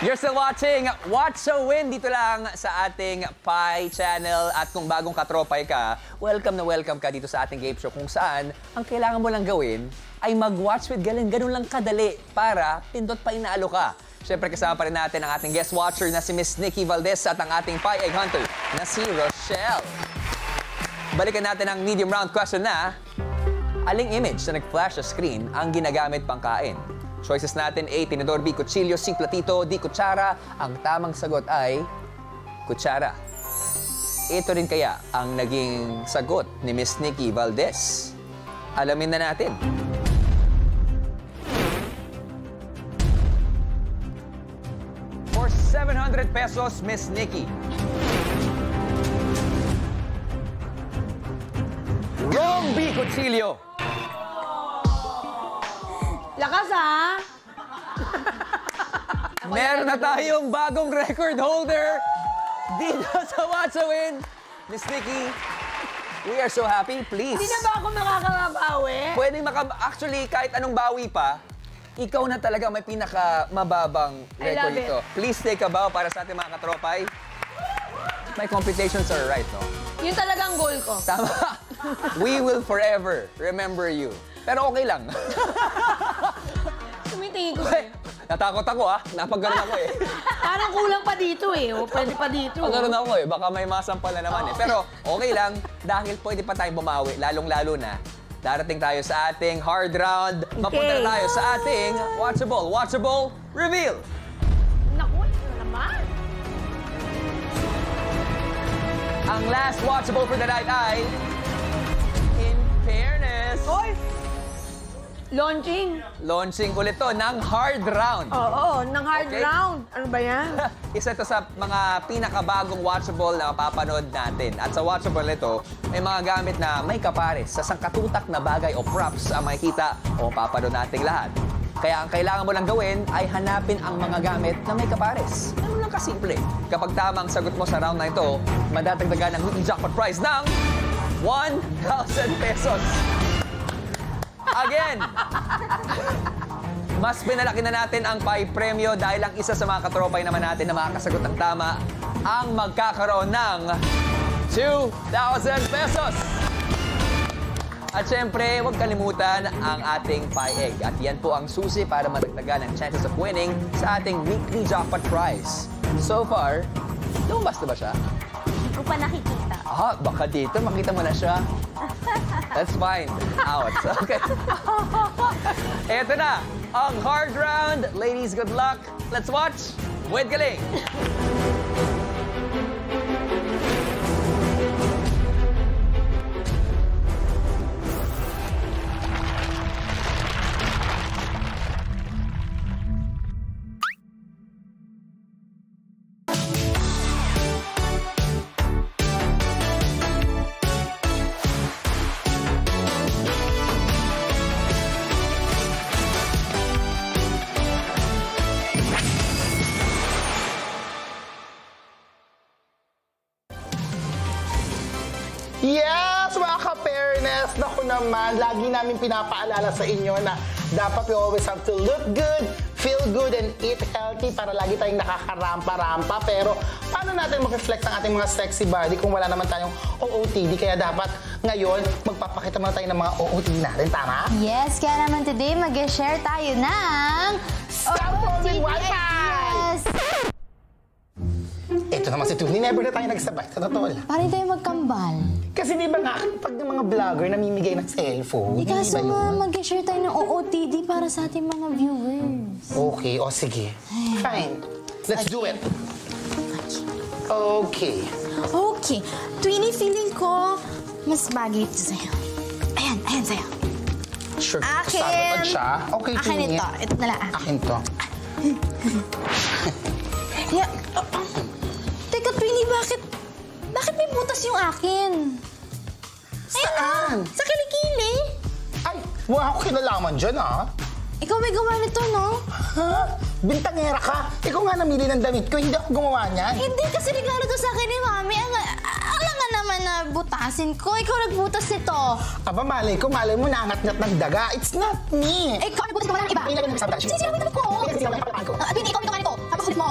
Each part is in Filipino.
You're still watching Watch So Win dito lang sa ating Pi channel. At kung bagong katropay ka, welcome na welcome ka dito sa ating game show kung saan ang kailangan mo lang gawin ay mag-watch with Galen. Ganun lang kadali para pindot pa inaalo ka. Siyempre kasama pa rin natin ang ating guest watcher na si Miss Nikki Valdez at ang ating Pi Egg Hunter na si Rochelle. Balikan natin ang medium round question na aling image na nag-flash sa screen ang ginagamit pang kain? Choices natin A, tinidor, B, kutsilyo, C, platito, D, kutsara. Ang tamang sagot ay kutsara. Ito rin kaya ang naging sagot ni Miss Nikki Valdez. Alamin na natin. For 700 pesos, Miss Nikki. Wrong, B, kutsilyo. Lakas, ha? Meron na tayong bagong record holder dito sa Watch So Win. Miss Nikki, we are so happy. Please. Hindi na ba ako makakabawi? Pwede actually, kahit anong bawi pa, ikaw na talaga may pinakamababang record dito. Please take a bow para sa ating mga katropay. My computations are right, no? Yun talagang goal ko. Tama. We will forever remember you. Pero okay lang. Tumitingin ko sa'yo. Natakot ako, ha? Napagganon ako, eh. Parang kulang pa dito, eh. O, pwede pa dito. Pagganon ako, eh. Baka may masampal na naman, eh. Pero okay lang, dahil pwede pa tayong bumawi, lalong-lalo na. Darating tayo sa ating hard round. Mapunta na tayo sa ating Watchable Reveal! Naku, ito naman. Ang last Watchable for the night ay... In fairness... Oy! Launching. Launching ulit to ng hard round. Oo, ng hard round. Ano ba yan? Isa ito sa mga pinakabagong watchable na mapapanood natin. At sa watchable ito, may mga gamit na may kapares sa sangkatutak na bagay o props ang makikita o mapapanood nating lahat. Kaya ang kailangan mo lang gawin ay hanapin ang mga gamit na may kapares. Ano lang kasimple. Kapag tama ang sagot mo sa round na ito, madadagdagan ang weekly jackpot prize ng 1,000 pesos. Again, mas pinalaki na natin ang Pi Premyo dahil ang isa sa mga katropay naman natin na makakasagot ng tama ang magkakaroon ng 2,000 pesos. At syempre, huwag kalimutan ang ating Pi Egg. At yan po ang susi para madagdagan ang chances of winning sa ating weekly jackpot prize. So far, lumabas na ba siya? Hindi ko pa nakikita. Ah, baka dito makita mo na siya. Let's find out. Okay. Ito na, ang hard round. Ladies, good luck. Let's watch with Galing. Yes, mga ka-fairness! Naku naman, lagi namin pinapaalala sa inyo na dapat we always have to look good, feel good, and eat healthy para lagi tayong nakakarampa-rampa. Pero paano natin mag-reflect ang ating mga sexy body kung wala naman tayong OOTD? Kaya dapat ngayon, magpapakita muna tayo ng mga OOTD natin, tama? Yes, kaya naman today mag-share tayo ng OOTD ideas! Ito naman si Tuni, never na tayo nagsabay, sa totoo lang. Parang tayo magkambal. Kasi di ba nga, pag ng mga vlogger namimigay ng cellphone, Di kaso mag-share tayo ng OOTD para sa ating mga viewers. Okay, o sige. Fine. Let's do it. Okay. Okay. Twinnie, feeling ko, mas bagay ito sa'yo. Ayan sa'yo. Sure. Akin. Sagot siya. Okay, Akin Twinnie. ito na lang. Akin to. Yeah. Teka, Twinnie, bakit may butas yung akin? Saan? Sa kilikili. Ay, wala ako kinalaman dyan, ha? Ikaw may gawa nito, no? Ha? Bintangera ka? Ikaw nga namili ng damit ko, hindi ako gumawa niyan. Hindi, kasi regalo to sa akin ni Mami. Alam nga naman na butasin ko. Ikaw nagbutas nito. Aba, malay mo, nangat-ngat ng daga. It's not me. Ikaw nagbutas ka wala ng iba. Pinilagay mo sa damit. Sino damit ko? Pinilagay mo sa damit ko. Pini, ikaw may gawa nito. Tapos ulit mo.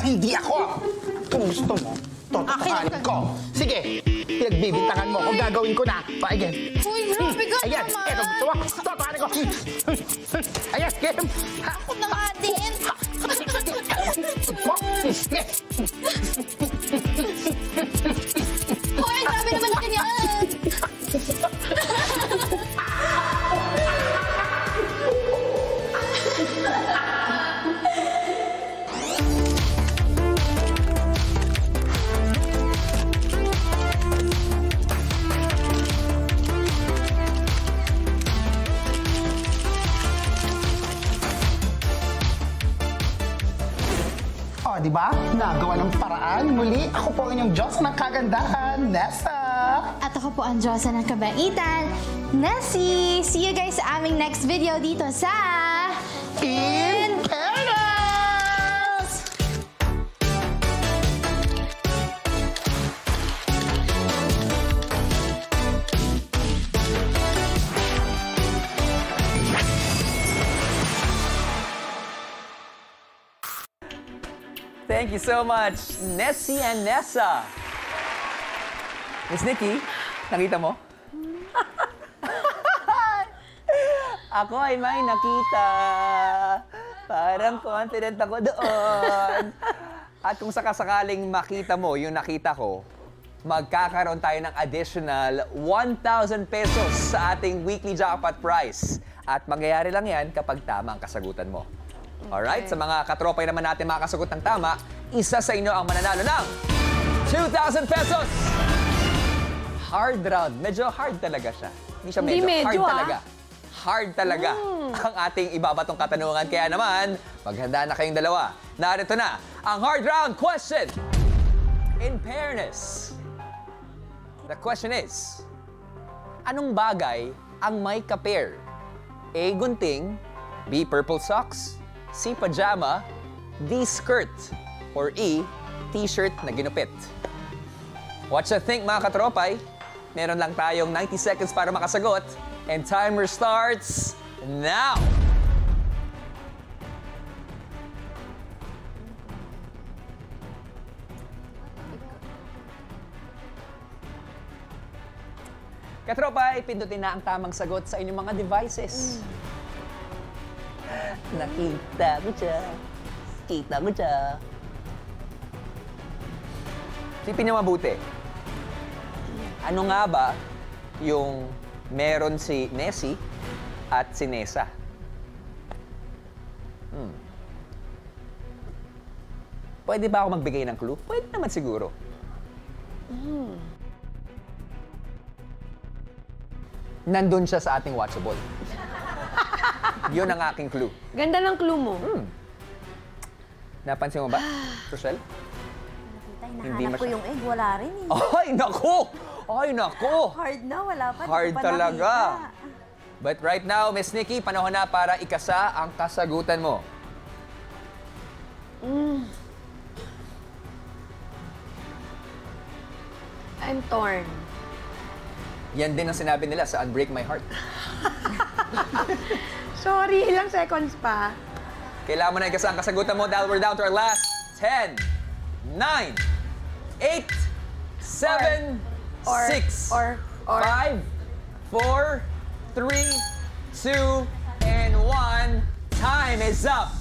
hindi ako. Kung gusto mo, tototohanin ko. Sige, pinagbibintangan mo kung gagawin ko na. Again. Uy, grabe ka Ayan, naman. eto, gusto mo. Totohanin ko. Ayan, game. Ako na nga din. Uy, grabe naman na ganyan. Oh, di ba? Nagawa ng paraan. Muli, ako po ang inyong Diyos ng kagandahan, Nessa. At ako po ang Diyosa ng kabaitan, Nessie. See you guys sa aming next video dito sa... In Paradise! Thank you so much, Nessie and Nessa. Miss Nikki, nakita mo? Ako ay may nakita. Parang confident ako doon. At kung sakasakaling makita mo yung nakita ko, magkakaroon tayo ng additional 1,000 pesos sa ating weekly jackpot prize. At mangyayari lang yan kapag tama ang kasagutan mo. Alright, sa mga katropay naman natin makakasagot ng tama, isa sa inyo ang mananalo ng 2,000 pesos! Hard round. Medyo hard talaga siya. Hindi siya Hindi medyo. medyo, Hard talaga. Hard talaga ang ating ibabatong katanungan. Kaya naman, maghanda na kayong dalawa. Narito na ang hard round question. In fairness, the question is, anong bagay ang may ka-pair? A. Gunting, B. Purple socks, C. Pajama, D. Skirt, or E. T-shirt na ginupit. What you think, mga katropay? Meron lang tayong 90 seconds para makasagot. And timer starts now! Katropay, pindutin na ang tamang sagot sa inyong mga devices. Nakita ko siya. Kita ko siya. Sipin niyo mabuti. Ano nga ba yung meron si Nessie at si Nessa? Pwede ba ako magbigay ng clue? Pwede naman siguro. Nandun siya sa ating watchable. Yun ang aking clue. Ganda ng clue mo. Napansin mo ba, Rochelle? Hindi Hinahanap ko masya- yung egg, wala rin eh. Ay, naku! Ay, naku! Hard na, wala pa. di Hard ko pa talaga. nakita. But right now, Miss Nikki, panahon na para ikasa ang kasagutan mo. I'm torn. Yan din ang sinabi nila sa Unbreak My Heart. Sorry, ilang seconds pa. Kailangan mo na ikasa ang kasagutan mo dahil we're down to our last 10, 9, 8, 7, 6, 5, 4, 3, 2, and 1. Time is up!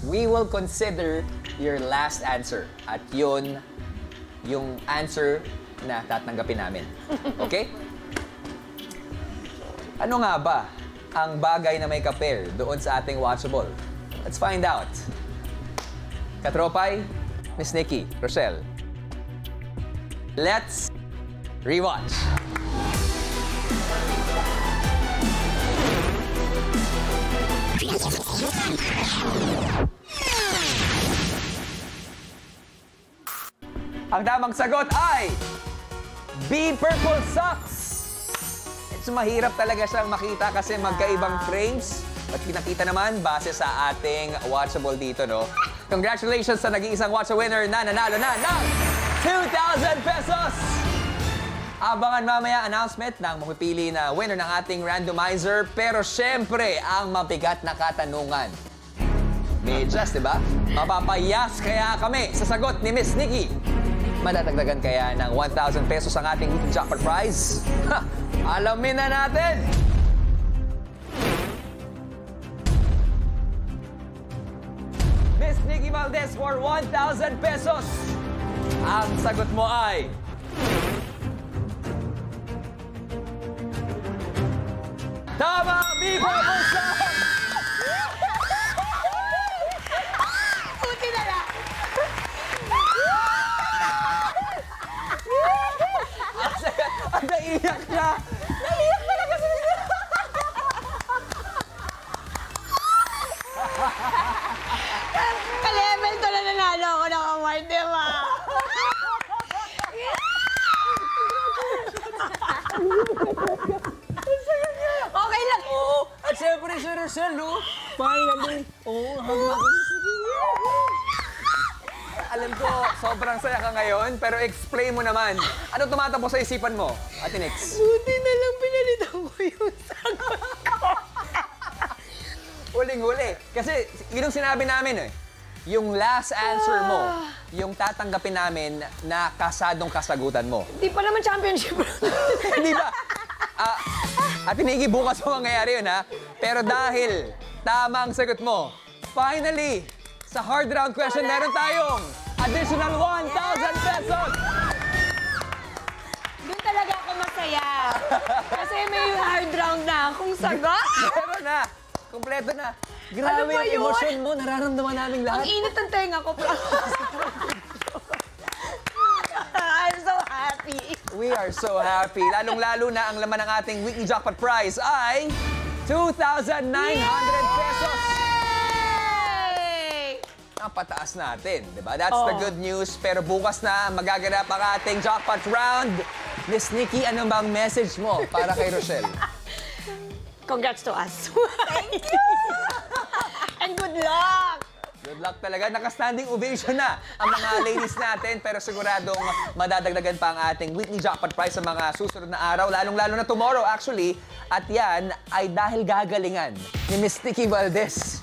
We will consider your last answer. At yun, yung answer na tatanggapin namin. Okay? Ano nga ba ang bagay na may ka-pair doon sa ating watchable? Let's find out. Katropay, Miss Nikki, Rochelle. Let's rewatch. Ang tamang sagot ay B. Purple socks. It's mahirap talaga siyang makita kasi magkaibang frames. At kinakita naman base sa ating watchable dito, no? Congratulations sa nag-iisang watch winner na nanalo na ng 2,000 pesos! Abangan mamaya announcement ng mapipili na winner ng ating randomizer. Pero syempre, ang mabigat na katanungan. Medyas, di ba? Mapapayas kaya kami sa sagot ni Miss Nikki. Madadagdagan kaya ng 1,000 pesos ang ating weekly jackpot prize? Ha! Alamin na natin! Miss Nikki Valdez for 1,000 pesos. Ang sagot mo ay... Tama! Viva Bulsa! Buti na lang. Ang naiyak niya! Naiyak talaga sa niya! Ka-level to na nanalo ako ng award, di ba? Okay lang. Oo! At syempre si Rochelle, no? Finally! Oo, alam ko, sobrang saya ka ngayon, pero explain mo naman. Ano tumatakbo sa isipan mo, Ate Nix? Buti na lang pinalitan ko yung sagot. Huling-huli. Kasi yun ang sinabi namin eh. Yung last answer mo, yung tatanggapin namin na kasadong kasagutan mo. Di pa naman championship. Hindi ba? Ate Nikki, bukas mo mangyayari yun, ha? Pero dahil tama ang sagot mo, finally, sa hard round question, meron tayong additional 1,000 pesos! Doon talaga ako masaya. Kasi may hard round na akong sagot. Meron na! Kompleto na! Grabe Ano ba yung yun? emosyon mo, nararamdaman namin lahat. Ang init ng tenga ko. I'm so happy. We are so happy. Lalong-lalo na ang laman ng ating weekly jackpot prize ay 2,900 pesos! Napataas natin, di ba? That's the good news. Pero bukas na magaganap ang ating jackpot round. Miss Nikki, ano bang message mo para kay Rochelle? Congrats to us. Thank you. And good luck. Good luck talaga. Naka-standing ovation na ang mga ladies natin. Pero siguradong madadagdagan pa ang ating weekly jackpot prize sa mga susunod na araw. Lalong-lalo na tomorrow, actually. At yan ay dahil gagalingan ni Miss Nikki Valdez.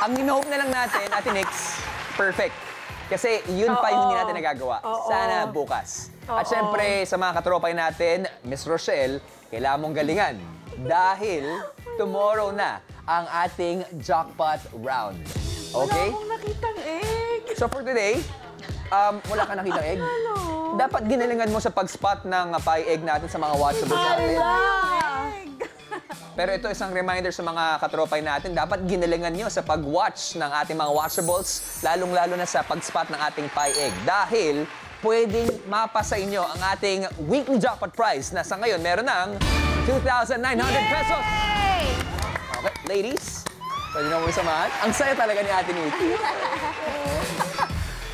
Ang in-hope na lang natin, Ate Nix, perfect. Kasi yun pa yung hindi natin nagagawa. Sana bukas. At syempre, sa mga katropay natin, Miss Rochelle, kailangan mong galingan. Dahil tomorrow na ang ating jackpot round. Okay? Wala akong nakitang egg. So for today, wala ka nakitang egg? Dapat ginalingan mo sa pag-spot ng pie egg natin sa mga watchables natin. Pero ito isang reminder sa mga katropay natin, dapat ginalingan nyo sa pag-watch ng ating mga watchables, lalong-lalo na sa pag-spot ng ating pie egg. Dahil pwedeng mapa sa inyo ang ating weekly jackpot prize na sa ngayon meron ng 2,900 pesos! Okay, ladies, pwede na mo samahan. Ang saya talaga ni Ate Nikki.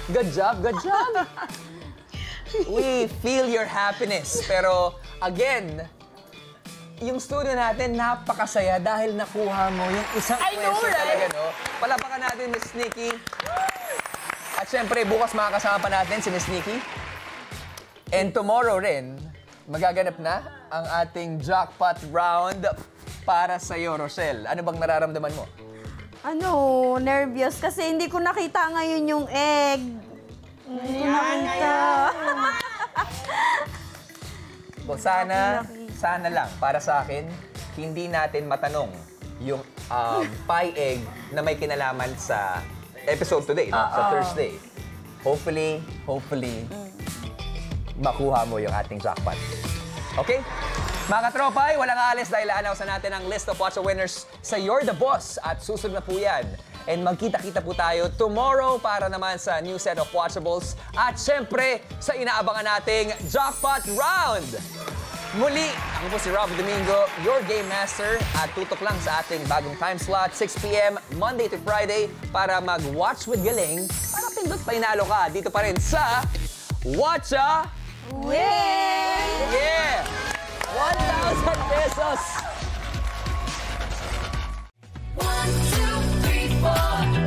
Good job, good job! We feel your happiness. Pero again, yung studio natin napakasaya dahil nakuha mo yung isang question talaga, no? Palapakan natin, Miss Nikki. At syempre, bukas makakasama pa natin si Miss Nikki. And tomorrow rin, magaganap na ang ating jackpot round para sa'yo, Rochelle. Ano bang nararamdaman mo? Ano, nervous kasi hindi ko nakita ngayon yung egg. Hindi ko nakita. Well, sana lang, para sa akin, hindi natin matanong yung pie egg na may kinalaman sa episode today, no? Sa Thursday. Hopefully, makuha mo yung ating jackpot. Okay? Mga katropay, walang aalis dahil aanaw natin ang list of Watcha winners sa You're the Boss at susunod na po yan. And magkita-kita po tayo tomorrow para naman sa new set of Watchables at syempre sa inaabangan nating Jackpot Round! Muli, ako po si Rob Domingo, your Game Master at tutok lang sa ating bagong time slot, 6 p.m. Monday to Friday para mag-watch with galing para pindot painalo ka dito pa rin sa Watcha Win! Yeah! 1,000 pesos! 1, 2, 3, 4.